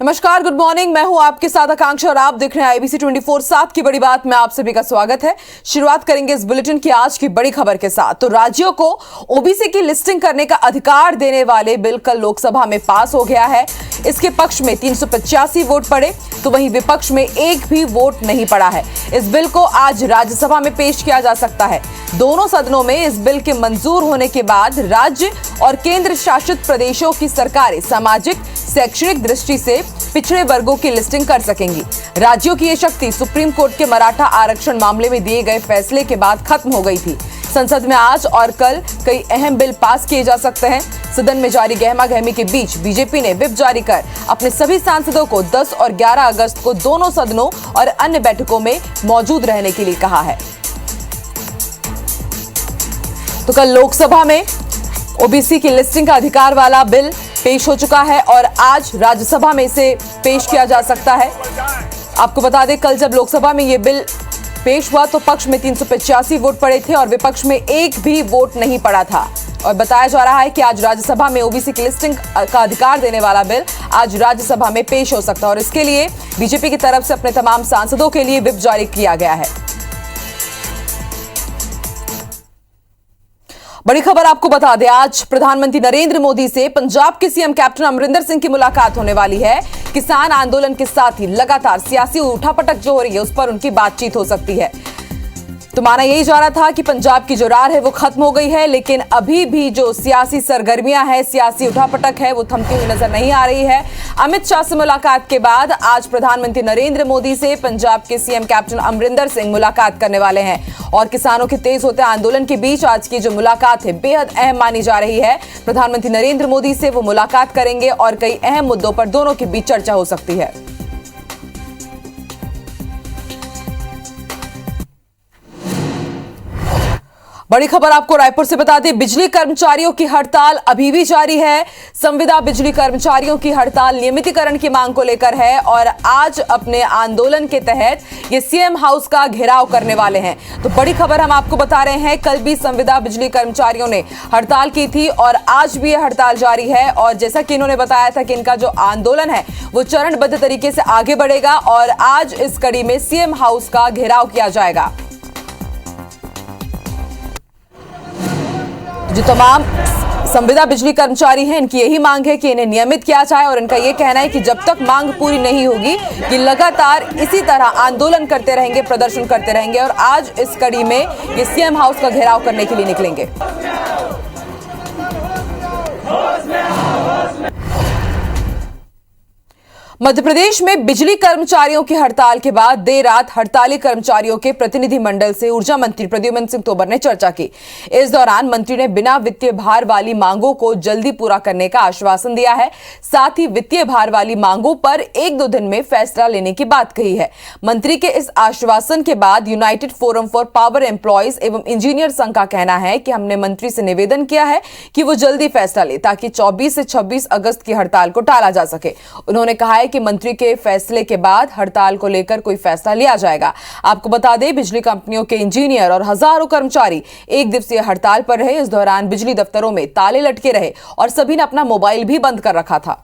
नमस्कार, good morning. मैं हूं आपके साथ आकांक्षा और आप देख रहे हैं आईबीसी 24/7 की बड़ी बात में आप सभी का स्वागत है। शुरुआत करेंगे इस बुलेटिन की आज की बड़ी खबर के साथ। तो राज्यों को ओबीसी की लिस्टिंग करने का अधिकार देने वाले बिल कल लोकसभा में पास हो गया है। इसके पक्ष में 385 वोट पड़े तो वहीं विपक्ष में एक भी वोट नहीं पड़ा है। इस बिल को आज राज्यसभा में पेश किया जा सकता है। दोनों सदनों में इस बिल के मंजूर होने के बाद राज्य और केंद्र शासित प्रदेशों की सरकारें सामाजिक शैक्षणिक दृष्टि से पिछड़े वर्गों की लिस्टिंग कर सकेंगी। राज्यों की ये शक्ति सुप्रीम कोर्ट के मराठा आरक्षण मामले में दिए गए फैसले के बाद खत्म हो गई थी। संसद में आज और कल कई अहम बिल पास किए जा सकते हैं। सदन में जारी गहमागहमी के बीच बीजेपी ने व्हिप जारी कर अपने सभी सांसदों को 10 और 11 अगस्त को दोनों सदनों और अन्य बैठकों में मौजूद रहने के लिए कहा है। तो कल लोकसभा में ओबीसी की लिस्टिंग का अधिकार वाला बिल पेश हो चुका है और आज राज्यसभा में इसे पेश किया जा सकता है। आपको बता दें, कल जब लोकसभा में यह बिल पेश हुआ तो पक्ष में 385 वोट पड़े थे और विपक्ष में एक भी वोट नहीं पड़ा था। और बताया जा रहा है कि आज राज्यसभा में ओबीसी की लिस्टिंग का अधिकार देने वाला बिल आज राज्यसभा में पेश हो सकता है और इसके लिए बीजेपी की तरफ से अपने तमाम सांसदों के लिए व्हिप जारी किया गया है। बड़ी खबर आपको बता दें, आज प्रधानमंत्री नरेंद्र मोदी से पंजाब के सीएम कैप्टन अमरिंदर सिंह की मुलाकात होने वाली है। किसान आंदोलन के साथ ही लगातार सियासी उठापटक जो हो रही है उस पर उनकी बातचीत हो सकती है। तो माना यही जा रहा था कि पंजाब की जो रार है वो खत्म हो गई है, लेकिन अभी भी जो सियासी सरगर्मियां हैं, सियासी उठापटक है, वो थमती हुई नजर नहीं आ रही है। अमित शाह से मुलाकात के बाद आज प्रधानमंत्री नरेंद्र मोदी से पंजाब के सीएम कैप्टन अमरिंदर सिंह मुलाकात करने वाले हैं और किसानों के तेज होते आंदोलन के बीच आज की जो मुलाकात है बेहद अहम मानी जा रही है। प्रधानमंत्री नरेंद्र मोदी से वो मुलाकात करेंगे और कई अहम मुद्दों पर दोनों के बीच चर्चा हो सकती है। बड़ी खबर आपको रायपुर से बता दें, बिजली कर्मचारियों की हड़ताल अभी भी जारी है। संविदा बिजली कर्मचारियों की हड़ताल नियमितीकरण की मांग को लेकर है और आज अपने आंदोलन के तहत ये सीएम हाउस का घेराव करने वाले हैं। तो बड़ी खबर हम आपको बता रहे हैं, कल भी संविदा बिजली कर्मचारियों ने हड़ताल की थी और आज भी ये हड़ताल जारी है। और जैसा कि इन्होंने बताया था कि इनका जो आंदोलन है वो चरणबद्ध तरीके से आगे बढ़ेगा और आज इस कड़ी में सीएम हाउस का घेराव किया जाएगा। जो तमाम संविदा बिजली कर्मचारी हैं, इनकी यही मांग है कि इन्हें नियमित किया जाए और इनका यह कहना है कि जब तक मांग पूरी नहीं होगी कि लगातार इसी तरह आंदोलन करते रहेंगे, प्रदर्शन करते रहेंगे और आज इस कड़ी में ये सीएम हाउस का घेराव करने के लिए निकलेंगे। मध्य प्रदेश में बिजली कर्मचारियों की हड़ताल के बाद देर रात हड़ताली कर्मचारियों के प्रतिनिधि मंडल से ऊर्जा मंत्री प्रद्युम्न सिंह तोमर ने चर्चा की। इस दौरान मंत्री ने बिना वित्तीय भार वाली मांगों को जल्दी पूरा करने का आश्वासन दिया है। साथ ही वित्तीय भार वाली मांगों पर 1-2 दिन में फैसला लेने की बात कही है। मंत्री के इस आश्वासन के बाद United forum for power employees एवं इंजीनियर संघ का कहना है कि हमने मंत्री से निवेदन किया है कि वो जल्दी फैसला ले ताकि 24 से 26 अगस्त की हड़ताल को टाला जा सके। उन्होंने कहा कि मंत्री के फैसले के बाद हड़ताल को लेकर कोई फैसला लिया जाएगा। आपको बता दें, बिजली कंपनियों के इंजीनियर और हजारों कर्मचारी एक दिवसीय हड़ताल पर रहे। इस दौरान बिजली दफ्तरों में ताले लटके रहे और सभी ने अपना मोबाइल भी बंद कर रखा था।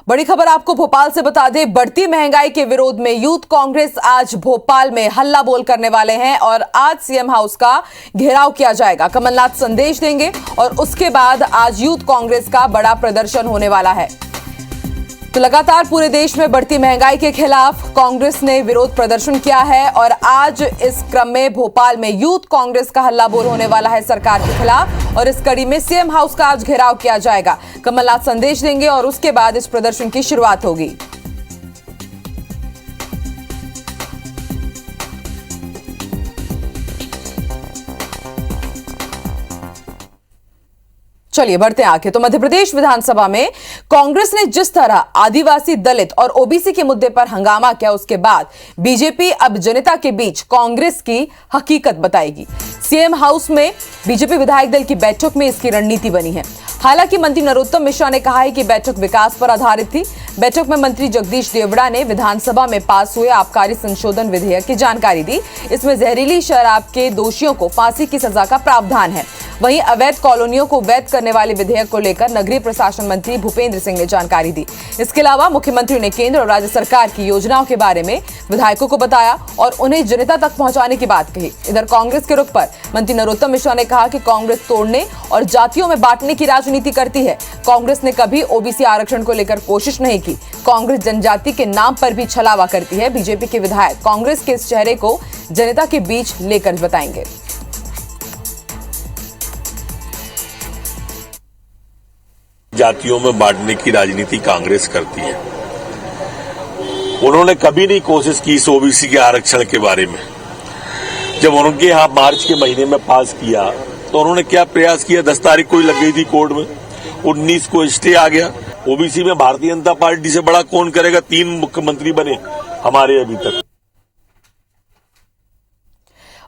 बड़ी खबर आपको भोपाल से बता दें, बढ़ती महंगाई के विरोध में यूथ कांग्रेस आज भोपाल में हल्ला बोल करने वाले हैं और आज सीएम हाउस का घेराव किया जाएगा। कमलनाथ संदेश देंगे और उसके बाद आज यूथ कांग्रेस का बड़ा प्रदर्शन होने वाला है। तो लगातार पूरे देश में बढ़ती महंगाई के खिलाफ कांग्रेस ने विरोध प्रदर्शन किया है और आज इस क्रम में भोपाल में यूथ कांग्रेस का हल्ला बोल होने वाला है सरकार के खिलाफ और इस कड़ी में सीएम हाउस का आज घेराव किया जाएगा। कमलनाथ संदेश देंगे और उसके बाद इस प्रदर्शन की शुरुआत होगी। चलिए बढ़ते हैं आगे। तो मध्य प्रदेश विधानसभा में कांग्रेस ने जिस तरह आदिवासी, दलित और ओबीसी के मुद्दे पर हंगामा किया, उसके बाद बीजेपी अब जनता के बीच कांग्रेस की हकीकत बताएगी। सीएम हाउस में बीजेपी विधायक दल की बैठक में इसकी रणनीति बनी है। हालांकि मंत्री नरोत्तम मिश्रा ने कहा है कि बैठक विकास पर आधारित थी। बैठक में मंत्री जगदीश देवड़ा ने विधानसभा में पास हुए आबकारी संशोधन विधेयक की जानकारी दी। इसमें जहरीली शराब के दोषियों को फांसी की सजा का प्रावधान है। वहीं अवैध कॉलोनियों को वैध करने वाले विधेयक को लेकर नगरीय प्रशासन मंत्री भूपेंद्र सिंह ने जानकारी दी। इसके अलावा मुख्यमंत्री ने केंद्र और राज्य सरकार की योजनाओं के बारे में विधायकों को बताया और उन्हें जनता तक पहुंचाने की बात कही। इधर कांग्रेस के रुख पर मंत्री नरोत्तम मिश्रा ने कहा कि कांग्रेस तोड़ने और जातियों में बांटने की राजनीति करती है। कांग्रेस ने कभी ओबीसी आरक्षण को लेकर कोशिश नहीं की। कांग्रेस जनजाति के नाम पर भी छलावा करती है। बीजेपी के विधायक कांग्रेस के इस चेहरे को जनता के बीच लेकर बताएंगे। जातियों में बांटने की राजनीति कांग्रेस करती है। उन्होंने कभी नहीं कोशिश की इस ओबीसी के आरक्षण के बारे में। जब उनके यहां मार्च के महीने में पास किया तो उन्होंने क्या प्रयास किया, 10 तारीख को ही लग गई थी कोर्ट में, 19 को स्टे आ गया। ओबीसी में भारतीय जनता पार्टी से बड़ा कौन करेगा, 3 मुख्यमंत्री बने हमारे अभी तक।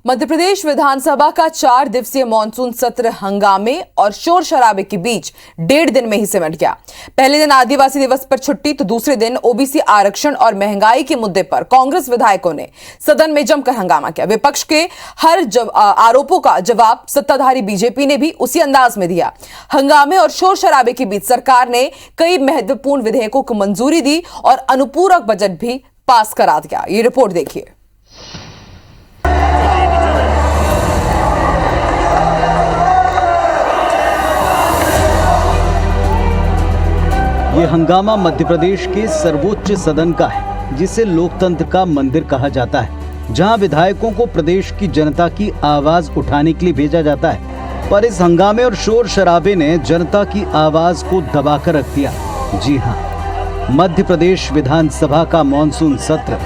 मध्य प्रदेश विधानसभा का 4 दिवसीय मानसून सत्र हंगामे और शोर शराबे के बीच 1.5 दिन में ही सिमट गया। पहले दिन आदिवासी दिवस पर छुट्टी तो दूसरे दिन ओबीसी आरक्षण और महंगाई के मुद्दे पर कांग्रेस विधायकों ने सदन में जमकर हंगामा किया। विपक्ष के हर आरोपों का जवाब सत्ताधारी बीजेपी ने भी उसी अंदाज में दिया। हंगामे और शोर शराबे के बीच सरकार ने कई महत्वपूर्ण विधेयकों को मंजूरी दी और अनुपूरक बजट भी पास करा दिया। ये रिपोर्ट देखिए। ये हंगामा मध्य प्रदेश के सर्वोच्च सदन का है, जिसे लोकतंत्र का मंदिर कहा जाता है, जहां विधायकों को प्रदेश की जनता की आवाज उठाने के लिए भेजा जाता है। पर इस हंगामे और शोर शराबे ने जनता की आवाज को दबाकर रख दिया। जी हां, मध्य प्रदेश विधानसभा का मानसून सत्र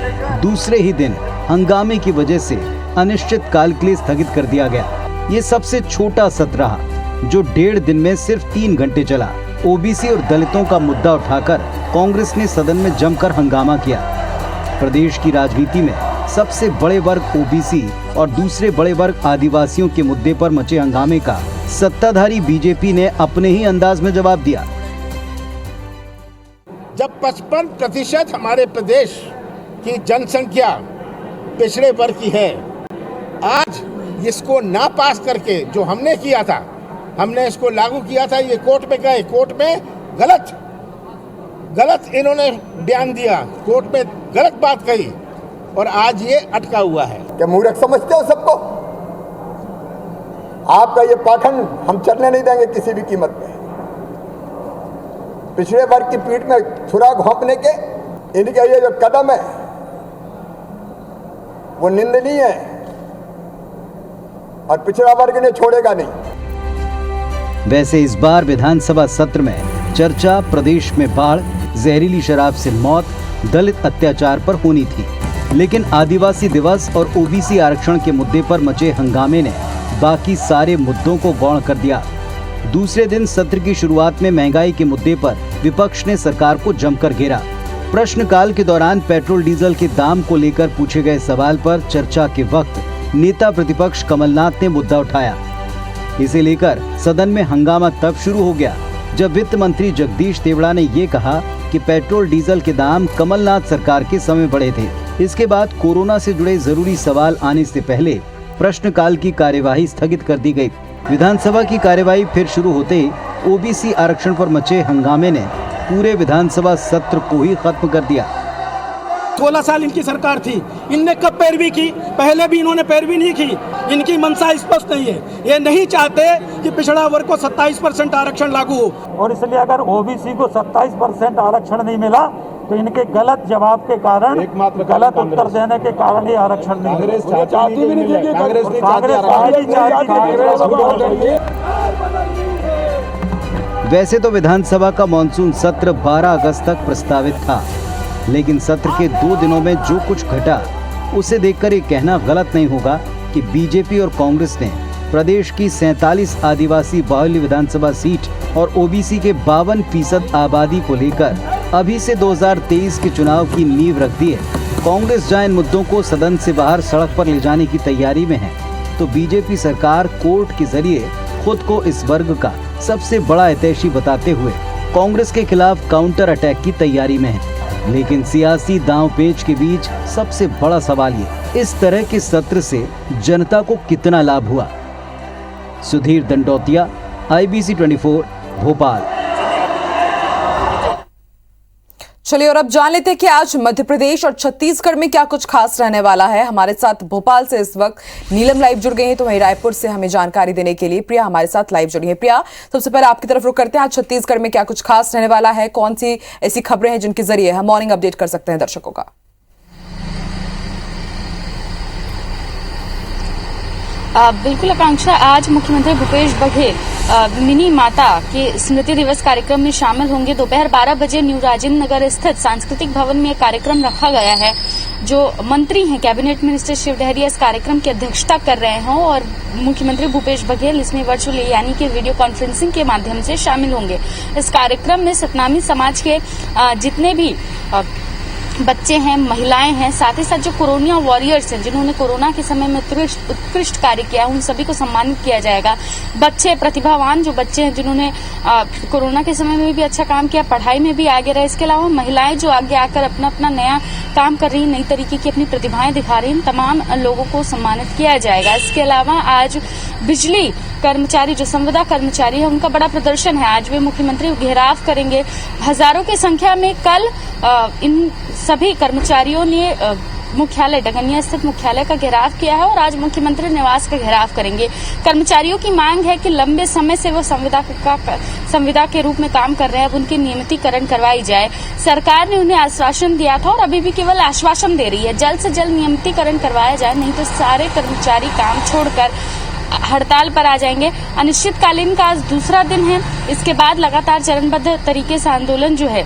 दूसरे ही दिन हंगामे की वजह से अनिश्चित काल के लिए स्थगित कर दिया गया। ये सबसे छोटा सत्र रहा, जो 1.5 दिन में सिर्फ 3 घंटे चला। ओबीसी और दलितों का मुद्दा उठाकर कांग्रेस ने सदन में जमकर हंगामा किया। प्रदेश की राजनीति में सबसे बड़े वर्ग ओबीसी और दूसरे बड़े वर्ग आदिवासियों के मुद्दे पर मचे हंगामे का सत्ताधारी बीजेपी ने अपने ही अंदाज में जवाब दिया। जब 55% हमारे प्रदेश की जनसंख्या पिछड़े वर्ग की है, आज इसको ना पास करके जो हमने किया था, हमने इसको लागू किया था, ये कोर्ट में गए, कोर्ट में गलत इन्होंने बयान दिया, कोर्ट में गलत बात कही और आज ये अटका हुआ है। क्या मूर्ख समझते हो सबको? आपका ये पाखंड हम चलने नहीं देंगे किसी भी कीमत पे। पिछड़े वर्ग की पीठ में छुरा घोंपने के इनका ये जो कदम है वो निंदनीय है और पिछड़ा वर्ग ने छोड़ेगा नहीं। वैसे इस बार विधानसभा सत्र में चर्चा प्रदेश में बाढ़, जहरीली शराब से मौत, दलित अत्याचार पर होनी थी, लेकिन आदिवासी दिवस और ओबीसी आरक्षण के मुद्दे पर मचे हंगामे ने बाकी सारे मुद्दों को गौण कर दिया। दूसरे दिन सत्र की शुरुआत में महंगाई के मुद्दे पर विपक्ष ने सरकार को जमकर घेरा। प्रश्नकाल के दौरान पेट्रोल डीजल के दाम को लेकर पूछे गए सवाल पर चर्चा के वक्त नेता प्रतिपक्ष कमलनाथ ने मुद्दा उठाया। इसे लेकर सदन में हंगामा तब शुरू हो गया जब वित्त मंत्री जगदीश देवड़ा ने ये कहा कि पेट्रोल डीजल के दाम कमलनाथ सरकार के समय बढ़े थे। इसके बाद कोरोना से जुड़े जरूरी सवाल आने से पहले प्रश्नकाल की कार्यवाही स्थगित कर दी गई। विधानसभा की कार्यवाही फिर शुरू होते ही ओबीसी आरक्षण पर मचे हंगामे ने पूरे विधानसभा सत्र को ही खत्म कर दिया। 16 साल इनकी सरकार थी, इनने कब पैरवी की? पहले भी इन्होंने पैरवी नहीं की। इनकी मंशा स्पष्ट नहीं है, ये नहीं चाहते कि पिछड़ा वर्ग को 27% आरक्षण लागू हो। और इसलिए अगर ओबीसी को 27% आरक्षण नहीं मिला तो इनके गलत जवाब के कारण, गलत उत्तर देने के कारण ही आरक्षण नहीं मिला। वैसे तो विधानसभा का मानसून सत्र 12 अगस्त तक प्रस्तावित था, लेकिन सत्र के 2 दिनों में जो कुछ घटा उसे देखकर ये कहना गलत नहीं होगा कि बीजेपी और कांग्रेस ने प्रदेश की 47 आदिवासी बाहुल्य विधानसभा सीट और ओबीसी के 52% आबादी को लेकर अभी से 2023 के चुनाव की नींव रख दी है। कांग्रेस जहां इन मुद्दों को सदन से बाहर सड़क पर ले जाने की तैयारी में है, तो बीजेपी सरकार कोर्ट के जरिए खुद को इस वर्ग का सबसे बड़ा हितैषी बताते हुए कांग्रेस के खिलाफ काउंटर अटैक की तैयारी में है। लेकिन सियासी दांव-पेच के बीच सबसे बड़ा सवाल ये, इस तरह के सत्र से जनता को कितना लाभ हुआ। सुधीर दंडोतिया, IBC 24, भोपाल। चलिए और अब जान लेते हैं कि आज मध्य प्रदेश और छत्तीसगढ़ में क्या कुछ खास रहने वाला है। हमारे साथ भोपाल से इस वक्त नीलम लाइव जुड़ गई हैं, तो वहीं रायपुर से हमें जानकारी देने के लिए प्रिया हमारे साथ लाइव जुड़ी है। प्रिया, सबसे पहले आपकी तरफ रुख करते हैं, आज छत्तीसगढ़ में क्या कुछ खास रहने वाला है, कौन सी ऐसी खबरें हैं जिनके जरिए हम मॉर्निंग अपडेट कर सकते हैं दर्शकों का। बिल्कुल आकांक्षा, आज मुख्यमंत्री भूपेश बघेल मिनी माता के स्मृति दिवस कार्यक्रम में शामिल होंगे। दोपहर 12 बजे न्यू राजेंद्र नगर स्थित सांस्कृतिक भवन में एक कार्यक्रम रखा गया है। जो मंत्री हैं कैबिनेट मिनिस्टर शिव डहरिया इस कार्यक्रम की अध्यक्षता कर रहे हैं और मुख्यमंत्री भूपेश बघेल इसमें वर्चुअली यानी कि वीडियो कॉन्फ्रेंसिंग के माध्यम से शामिल होंगे। इस कार्यक्रम में सतनामी समाज के जितने भी बच्चे हैं, महिलाएं हैं, साथ ही साथ जो कोरोना वॉरियर्स हैं जिन्होंने कोरोना के समय में उत्कृष्ट कार्य किया, उन सभी को सम्मानित किया जाएगा। बच्चे, प्रतिभावान जो बच्चे हैं जिन्होंने कोरोना के समय में भी अच्छा काम किया, पढ़ाई में भी आगे रहे, इसके अलावा महिलाएं जो आगे आकर अपना अपना नया काम कर रही, नई तरीके की अपनी प्रतिभाएं दिखा रही, इन तमाम लोगों को सम्मानित किया जाएगा। इसके अलावा आज बिजली कर्मचारी जो संविदा कर्मचारी है उनका बड़ा प्रदर्शन है। आज वे मुख्यमंत्री घेराव करेंगे। हजारों की संख्या में कल इन सभी कर्मचारियों ने मुख्यालय डगनिया स्थित मुख्यालय का घेराव किया है और आज मुख्यमंत्री निवास का घेराव करेंगे। कर्मचारियों की मांग है कि लंबे समय से वो संविदा के रूप में काम कर रहे हैं, अब उनकी नियमितीकरण करवाई जाए। सरकार ने उन्हें आश्वासन दिया था और अभी भी केवल आश्वासन दे रही है, जल्द से जल्द नियमितीकरण करवाया जाए, नहीं तो सारे कर्मचारी काम छोड़कर हड़ताल पर आ जाएंगे। अनिश्चितकालीन का आज दूसरा दिन है। इसके बाद लगातार चरणबद्ध तरीके से आंदोलन जो है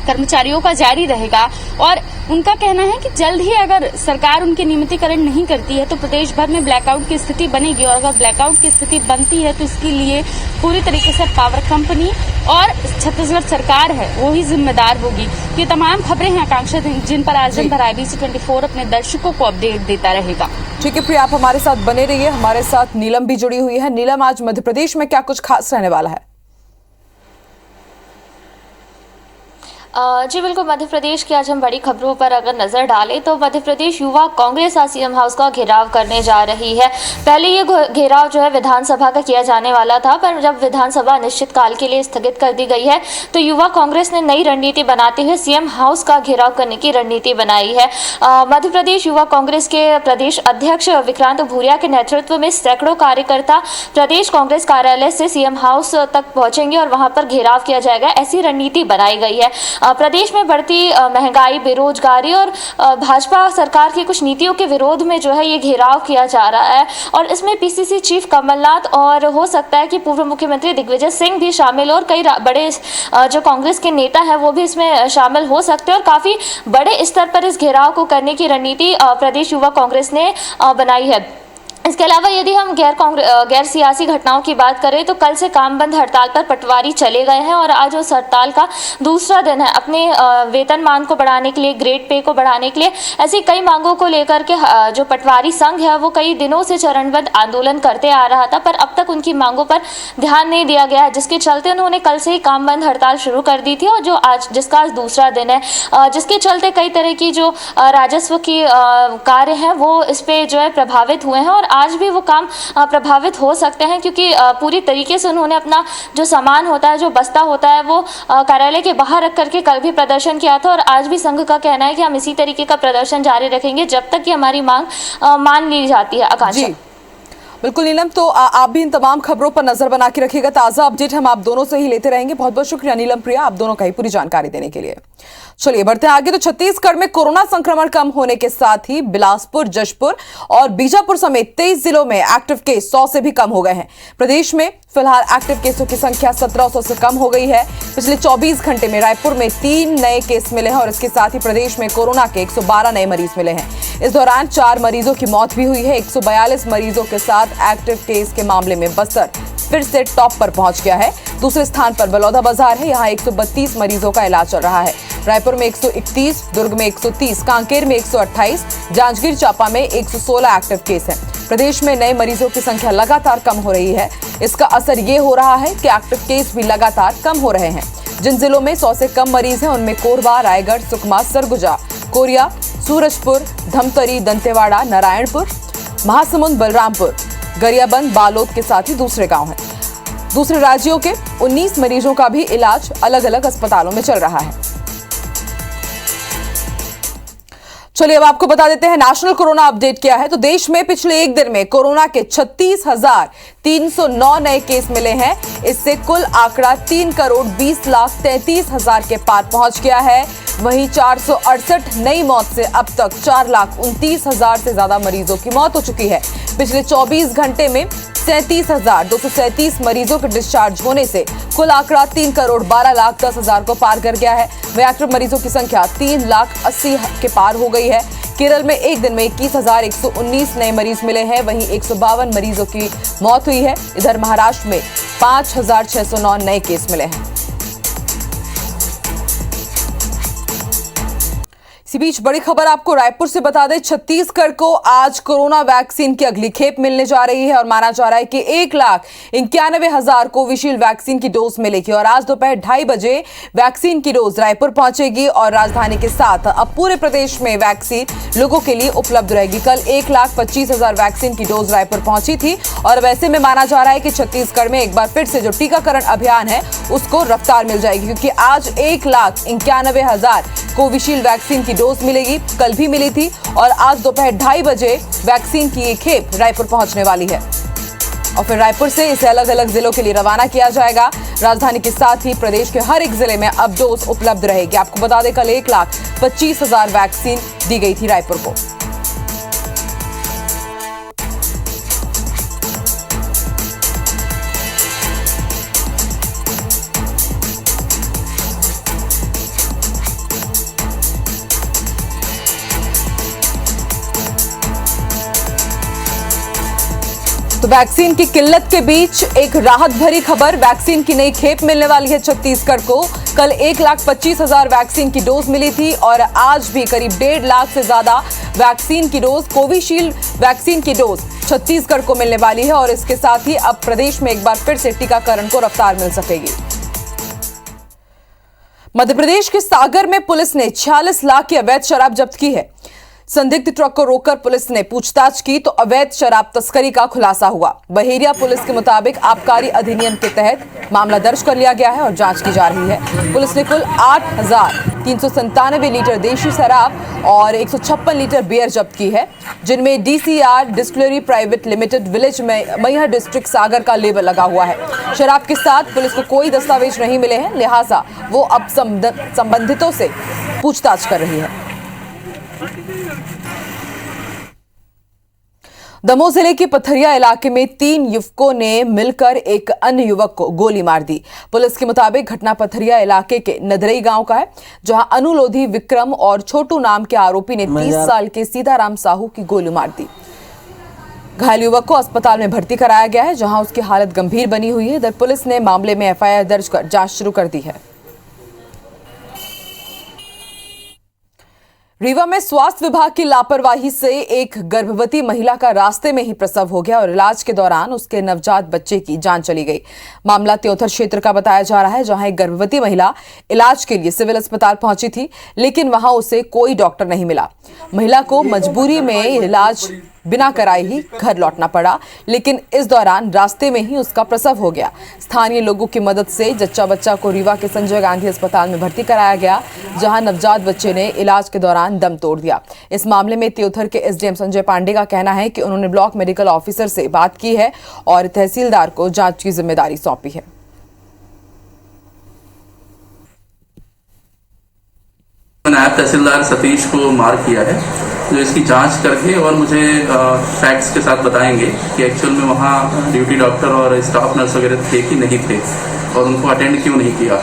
कर्मचारियों का जारी रहेगा और उनका कहना है कि जल्द ही अगर सरकार उनके नियमितीकरण नहीं करती है तो प्रदेश भर में ब्लैकआउट की स्थिति बनेगी और अगर ब्लैकआउट की स्थिति बनती है तो इसके लिए पूरी तरीके से पावर कंपनी और छत्तीसगढ़ सरकार है वो ही जिम्मेदार होगी। ये तमाम खबरें हैं आकांक्षा जिन पर आज दिन भर IBC 24 अपने दर्शकों को अपडेट देता रहेगा। ठीक है प्रिया, आप हमारे साथ बने रहिए। हमारे साथ नीलम भी जुड़ी हुई है। नीलम, आज मध्य प्रदेश में क्या कुछ खास रहने वाला है? जी बिल्कुल, मध्य प्रदेश की आज हम बड़ी खबरों पर अगर नजर डालें तो मध्य प्रदेश युवा कांग्रेस आज CM हाउस का घेराव करने जा रही है। पहले ये घेराव जो है विधानसभा का किया जाने वाला था, पर जब विधानसभा अनिश्चितकाल के लिए स्थगित कर दी गई है तो युवा कांग्रेस ने नई रणनीति बनाते हुए CM हाउस का घेराव करने की रणनीति बनाई है। मध्य प्रदेश युवा कांग्रेस के प्रदेश अध्यक्ष विक्रांत भूरिया के नेतृत्व में सैकड़ों कार्यकर्ता प्रदेश कांग्रेस कार्यालय से CM हाउस तक पहुंचेंगे और वहां पर घेराव किया जाएगा, ऐसी रणनीति बनाई गई है। प्रदेश में बढ़ती महंगाई, बेरोजगारी और भाजपा सरकार की कुछ नीतियों के विरोध में जो है ये घेराव किया जा रहा है और इसमें PCC चीफ कमलनाथ और हो सकता है कि पूर्व मुख्यमंत्री दिग्विजय सिंह भी शामिल हो और कई बड़े जो कांग्रेस के नेता हैं वो भी इसमें शामिल हो सकते हैं और काफी बड़े स्तर पर इस घेराव को करने की रणनीति प्रदेश युवा कांग्रेस ने बनाई है। इसके अलावा यदि हम गैर सियासी घटनाओं की बात करें तो कल से काम बंद हड़ताल पर पटवारी चले गए हैं और आज उस हड़ताल का दूसरा दिन है। अपने वेतनमान को बढ़ाने के लिए, ग्रेड पे को बढ़ाने के लिए, ऐसी कई मांगों को लेकर के जो पटवारी संघ है वो कई दिनों से चरणबद्ध आंदोलन करते आ रहा था, पर अब तक उनकी मांगों पर ध्यान नहीं दिया गया है, जिसके चलते उन्होंने कल से ही काम बंद हड़ताल शुरू कर दी थी और जिसका आज दूसरा दिन है, जिसके चलते कई तरह की जो राजस्व की कार्य हैं वो इस पे जो है प्रभावित हुए हैं और आज भी वो काम प्रभावित हो सकते हैं क्योंकि पूरी तरीके से उन्होंने अपना जो सामान होता है, जो बस्ता होता है, वो कार्यालय के बाहर रख करके कल भी प्रदर्शन किया था और आज भी संघ का कहना है कि हम इसी तरीके का प्रदर्शन जारी रखेंगे जब तक कि हमारी मांग मान ली जाती है। आकांक्षा, बिल्कुल नीलम, तो आप भी इन तमाम खबरों पर नजर बना के रखिएगा। ताजा अपडेट हम आप दोनों से ही लेते रहेंगे। बहुत बहुत शुक्रिया नीलम, प्रिया, आप दोनों का ही पूरी जानकारी देने के लिए। चलिए बढ़ते हैं आगे। तो छत्तीसगढ़ में कोरोना संक्रमण कम होने के साथ ही बिलासपुर, जशपुर और बीजापुर समेत 23 जिलों में एक्टिव केस 100 से भी कम हो गए हैं। प्रदेश में फिलहाल एक्टिव केसों की संख्या 1700 से कम हो गई है। पिछले 24 घंटे में रायपुर में 3 नए केस मिले हैं और इसके साथ ही प्रदेश में कोरोना के 112 नए मरीज मिले हैं। इस दौरान 4 मरीजों की मौत भी हुई है। 142 मरीजों के साथ एक्टिव केस के मामले में बस्तर फिर से टॉप पर पहुंच गया है। दूसरे स्थान पर बलौदाबाजार है, यहाँ 132 मरीजों का इलाज चल रहा है। रायपुर में 131, दुर्ग में 130, कांकेर में 128, जांजगीर चांपा में 116 एक्टिव केस हैं। प्रदेश में नए मरीजों की संख्या लगातार कम हो रही है। इसका असर ये हो रहा है कि एक्टिव केस भी लगातार कम हो रहे हैं। जिन जिलों में 100 से कम मरीज हैं उनमें कोरबा, रायगढ़, सुकमा, सरगुजा, कोरिया, सूरजपुर, धमतरी, दंतेवाड़ा, नारायणपुर, महासमुंद, बलरामपुर, गरियाबंद, बालोद के साथ ही दूसरे गांव हैं। दूसरे राज्यों के 19 मरीजों का भी इलाज अलग अलग अस्पतालों में चल रहा है। चलिए अब आपको बता देते हैं नेशनल कोरोना अपडेट क्या है। तो देश में पिछले एक दिन में कोरोना के 36,309 नए केस मिले हैं। इससे कुल आंकड़ा 3,20,33,000 के पार पहुंच गया है। वहीं 468 नई मौत से अब तक 4,29,000 से ज्यादा मरीजों की मौत हो चुकी है। पिछले 24 घंटे में 37,237 मरीजों के डिस्चार्ज होने से कुल आंकड़ा 3,12,10,000 को पार कर गया है। वहीं एक्टिव मरीजों की संख्या 3,80,000 के पार हो गई है। केरल में एक दिन में 21,119 नए मरीज मिले हैं, वहीं 152 मरीजों की मौत हुई है। इधर महाराष्ट्र में 5,609 नए केस मिले हैं। इसी बीच बड़ी खबर आपको रायपुर से बता दें, छत्तीसगढ़ को आज कोरोना वैक्सीन की अगली खेप मिलने जा रही है और माना जा रहा है कि 1,91,000 कोविशील्ड वैक्सीन की डोज मिलेगी और आज दोपहर 2:30 बजे वैक्सीन की डोज रायपुर पहुंचेगी और राजधानी के साथ अब पूरे प्रदेश में वैक्सीन लोगों के लिए उपलब्ध रहेगी। कल 1,25,000 वैक्सीन की डोज रायपुर पहुंची थी और वैसे में माना जा रहा है कि छत्तीसगढ़ में एक बार फिर से जो टीकाकरण अभियान है उसको रफ्तार मिल जाएगी, क्योंकि आज 1,91,000 कोविशील्ड वैक्सीन की डोज मिलेगी। कल भी मिली थी और आज दोपहर 2:30 बजे वैक्सीन की ये खेप रायपुर पहुंचने वाली है और फिर रायपुर से इसे अलग अलग जिलों के लिए रवाना किया जाएगा। राजधानी के साथ ही प्रदेश के हर एक जिले में अब डोज उपलब्ध रहेगी। आपको बता दें कल 1,25,000 वैक्सीन दी गई थी रायपुर को। तो वैक्सीन की किल्लत के बीच एक राहत भरी खबर, वैक्सीन की नई खेप मिलने वाली है छत्तीसगढ़ को। कल 1,25,000 वैक्सीन की डोज मिली थी और आज भी करीब 1.5 लाख से ज्यादा वैक्सीन की डोज, कोविशील्ड वैक्सीन की डोज छत्तीसगढ़ को मिलने वाली है और इसके साथ ही अब प्रदेश में एक बार फिर से टीकाकरण को रफ्तार मिल सकेगी। मध्य प्रदेश के सागर में पुलिस ने 46 लाख की अवैध शराब जब्त की है। संदिग्ध ट्रक को रोककर पुलिस ने पूछताछ की तो अवैध शराब तस्करी का खुलासा हुआ। बहेरिया पुलिस के मुताबिक आबकारी अधिनियम के तहत मामला दर्ज कर लिया गया है और जांच की जा रही है। पुलिस ने कुल 8,397 लीटर देशी शराब और 156 लीटर बियर जब्त की है, जिनमें DCR distillery private limited village में मैहर डिस्ट्रिक्ट सागर का लेबल लगा हुआ है। शराब के साथ पुलिस को कोई दस्तावेज नहीं मिले हैं, लिहाजा वो अब संबंधितों से पूछताछ कर रही है। दमोह जिले के पथरिया इलाके में 3 युवकों ने मिलकर एक अन्य युवक को गोली मार दी। पुलिस के मुताबिक घटना पथरिया इलाके के नदरई गांव का है, जहां अनुलोधी विक्रम और छोटू नाम के आरोपी ने 30 साल के सीताराम साहू की गोली मार दी। घायल युवक को अस्पताल में भर्ती कराया गया है, जहां उसकी हालत गंभीर बनी हुई है। इधर पुलिस ने मामले में FIR दर्ज कर जांच शुरू कर दी है। रीवा में स्वास्थ्य विभाग की लापरवाही से एक गर्भवती महिला का रास्ते में ही प्रसव हो गया और इलाज के दौरान उसके नवजात बच्चे की जान चली गई। मामला त्योथर क्षेत्र का बताया जा रहा है, जहां एक गर्भवती महिला इलाज के लिए सिविल अस्पताल पहुंची थी, लेकिन वहां उसे कोई डॉक्टर नहीं मिला। महिला को मजबूरी में इलाज बिना कराए ही घर लौटना पड़ा, लेकिन इस दौरान रास्ते में ही उसका प्रसव हो गया। स्थानीय लोगों की मदद से जच्चा बच्चा को रीवा के संजय गांधी अस्पताल में भर्ती कराया गया, जहां नवजात बच्चे ने इलाज के दौरान दम तोड़ दिया। इस मामले में त्योथर के SDM संजय पांडे का कहना है कि उन्होंने ब्लॉक मेडिकल ऑफिसर से बात की है और तहसीलदार को जांच की जिम्मेदारी सौंपी है। नायब तहसीलदार सतीश को मार्क किया है, जो इसकी जांच करके और मुझे फैक्ट्स के साथ बताएंगे कि एक्चुअल में वहाँ ड्यूटी डॉक्टर और स्टाफ नर्स वगैरह थे कि नहीं थे और उनको अटेंड क्यों नहीं किया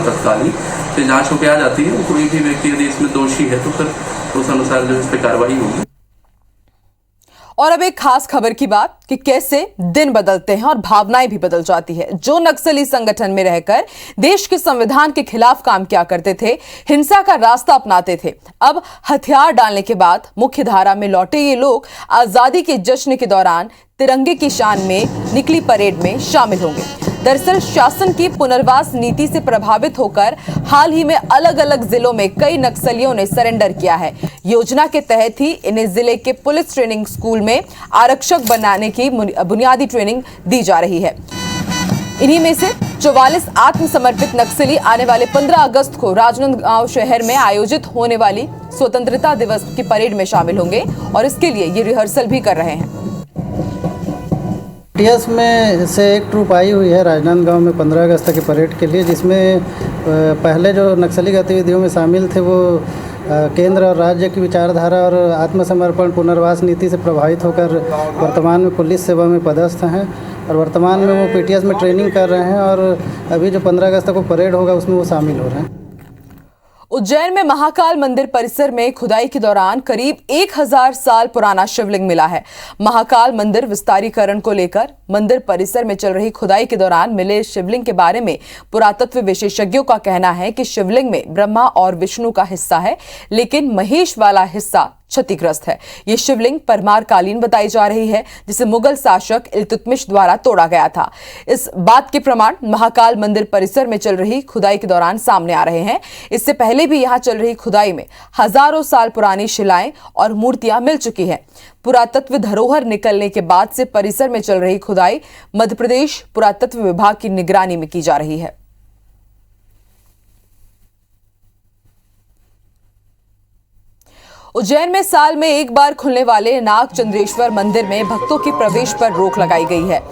तत्कालीन। से जांच होकर आ जाती है। कोई भी व्यक्ति यदि इसमें दोषी है तो फिर उस अनुसार जो इस पर कार्रवाई होगी। और अब एक खास खबर की बात कि कैसे दिन बदलते हैं और भावनाएं भी बदल जाती है। जो नक्सली संगठन में रहकर देश के संविधान के खिलाफ काम किया करते थे, हिंसा का रास्ता अपनाते थे, अब हथियार डालने के बाद मुख्य धारा में लौटे ये लोग आजादी के जश्न के दौरान तिरंगे की शान में निकली परेड में शामिल होंगे। दरअसल शासन की पुनर्वास नीति से प्रभावित होकर हाल ही में अलग अलग जिलों में कई नक्सलियों ने सरेंडर किया है। योजना के तहत ही इन्हें जिले के पुलिस ट्रेनिंग स्कूल में आरक्षक बनाने की बुनियादी ट्रेनिंग दी जा रही है। इन्हीं में से 44 आत्मसमर्पित नक्सली आने वाले 15 अगस्त को राजनांदगांव शहर में आयोजित होने वाली स्वतंत्रता दिवस की परेड में शामिल होंगे और इसके लिए ये रिहर्सल भी कर रहे हैं। पीटीएस में से एक ट्रूप आई हुई है राजनांदगांव में 15 अगस्त की परेड के लिए, जिसमें पहले जो नक्सली गतिविधियों में शामिल थे वो केंद्र और राज्य की विचारधारा और आत्मसमर्पण पुनर्वास नीति से प्रभावित होकर वर्तमान में पुलिस सेवा में पदस्थ हैं और वर्तमान में वो पीटीएस में ट्रेनिंग कर रहे हैं और अभी जो 15 अगस्त को परेड होगा उसमें वो शामिल हो रहे हैं। उज्जैन में महाकाल मंदिर परिसर में खुदाई के दौरान करीब 1000 साल पुराना शिवलिंग मिला है। महाकाल मंदिर विस्तारीकरण को लेकर मंदिर परिसर में चल रही खुदाई के दौरान मिले शिवलिंग के बारे में पुरातत्व विशेषज्ञों का कहना है कि शिवलिंग में ब्रह्मा और विष्णु का हिस्सा है, लेकिन महेश वाला हिस्सा क्षतिग्रस्त है। ये शिवलिंग परमार कालीन बताई जा रही है, जिसे मुगल शासक इल्तुतमिश द्वारा तोड़ा गया था। इस बात के प्रमाण महाकाल मंदिर परिसर में चल रही खुदाई के दौरान सामने आ रहे हैं। इससे पहले भी यहां चल रही खुदाई में हजारों साल पुरानी शिलाएं और मूर्तियां मिल चुकी हैं। पुरातत्व धरोहर निकलने के बाद से परिसर में चल रही खुदाई मध्य प्रदेश पुरातत्व विभाग की निगरानी में की जा रही है। उज्जैन में साल में एक बार खुलने वाले नाग चंद्रेश्वर मंदिर में भक्तों के प्रवेश पर रोक लगाई गई है।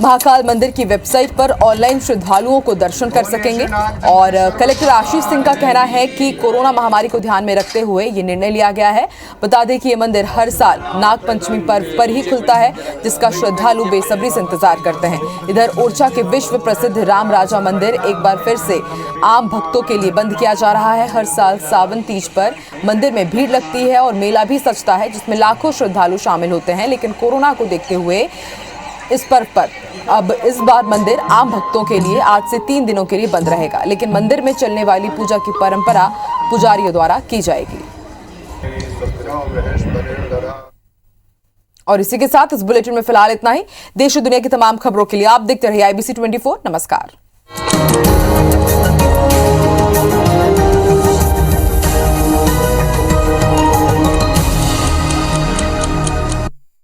महाकाल मंदिर की वेबसाइट पर ऑनलाइन श्रद्धालुओं को दर्शन कर सकेंगे और कलेक्टर आशीष सिंह का कहना है कि कोरोना महामारी को ध्यान में रखते हुए ये निर्णय लिया गया है। बता दें कि ये मंदिर हर साल नाग पंचमी पर्व पर ही खुलता है, जिसका श्रद्धालु बेसब्री से इंतजार करते हैं। इधर ओरछा के विश्व प्रसिद्ध राम राजा मंदिर एक बार फिर से आम भक्तों के लिए बंद किया जा रहा है। हर साल सावन तीज पर मंदिर में भीड़ लगती है और मेला भी सजता है, जिसमें लाखों श्रद्धालु शामिल होते हैं। लेकिन कोरोना को देखते हुए इस पर्व पर अब इस बार मंदिर आम भक्तों के लिए आज से 3 दिनों के लिए बंद रहेगा, लेकिन मंदिर में चलने वाली पूजा की परंपरा पुजारियों द्वारा की जाएगी। और इसी के साथ इस बुलेटिन में फिलहाल इतना ही। देश और दुनिया की तमाम खबरों के लिए आप देखते रहिए IBC 24। नमस्कार।